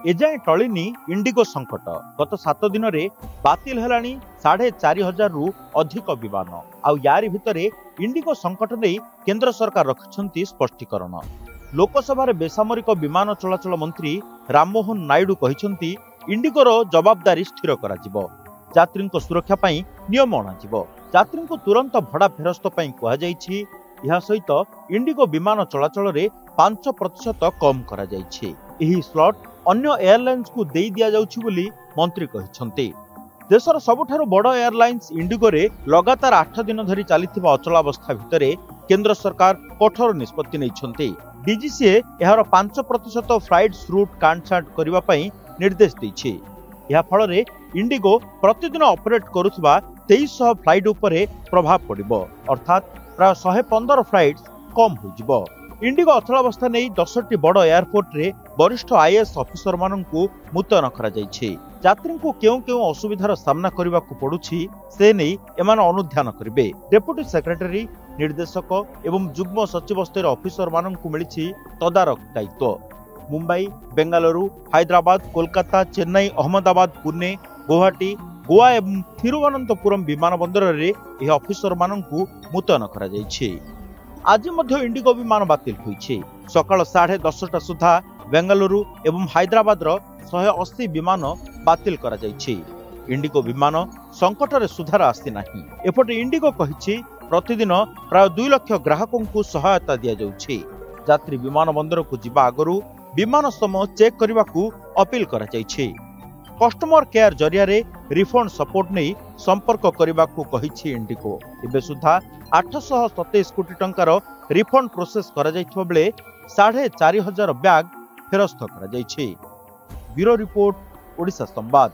एजाए टलिनी Indigo संकट गत 7 दिन में बातिल हेलानी 4,500 रु अधिक विमान आउ यारी भितरे इंडिगो संकट नहीं केंद्र सरकार रखिछंती स्पष्टीकरण। लोकसभा बेसामरिक विमान चलाचल मंत्री राममोहन नायडू कहिछंती इंडिगोर जवाबदारी स्थिर करा जिवो, यात्री सुरक्षा पई नियम अणाजिवो, यात्री तुरंत भड़ा फेरस्त पई कहा जायछि। यह सहित इंडिगो विमान चलाचल रे 5% कम करा जायछि। एही स्लॉट अन्य एयरलाइंस को दे दिया जाउछि बोली मंत्री कहिछंती। देशर सबुठारु बड़ एयरलाइंस इंडिगो रे लगातार 8 दिन धरी चलीथिबा अचलावस्था भितरे केंद्र सरकार कठोर निष्पत्ति नैछंती। डीजीसीए एहार 5% फ्लाइट्स रूट काटछांट करिबा पई निर्देश दैछि। या फल रे इंडिगो प्रतिदिन ऑपरेट करुथिबा 2300 फ्लाइट उपरे प्रभाव पड़िबो, अर्थात प्राय 115 फ्लाइट्स कम होइजिबो। इंडिगो अचलावस्था नहीं 10टी बड़ एयरपोर्ट रे वरिष्ठ आईएएस ऑफिसर माननकु मुतयन करा जायछि। यात्री को केउ असुविधार सामना करबा को पड़ुछि से नहीं एमान अनुध्यान करिवे। डेप्यूटी सेक्रेटरी, निर्देशक एवं जुग्म सचिव स्तर ऑफिसर माननकु मिलिछि तदारक दायित्व। मुंबई, बेंगालुरु, हैदराबाद, कोलकाता, चेन्नई, अहमदाबाद, पुणे, गुवाहाटी, गोवा एवं थिरुवनंतपुरम विमान बंदर रे एही ऑफिसर माननकु मुतयन करा जायछि। आज मध्य इंडिगो विमान बातिल होइछि। सकाळ 10:30 सुधा बेंगालुरु एवं हैदराबाद 180 विमान बातिल करा जायछि। इंडिगो विमान संकट रे सुधार आसी नाही। एपटे इंडिगो कहिछि प्रतिदिन प्राय 2 लाख ग्राहकों को सहायता दिया जाउछि। यात्री विमान बंदर को जिबा आगरु विमान समय चेक करबा को अपील करा जायछि। कस्टमर केयर जरिया रे रिफंड सपोर्ट नहीं संपर्क करबा को कहिछि इंडिगो। एबे सुधा 827 कोटी टंकार रिफंड प्रोसेस करा जायथिबा बेले 4,500 बैग फेरस्त करा जायछि। ब्यूरो रिपोर्ट, ओडिशा संवाद।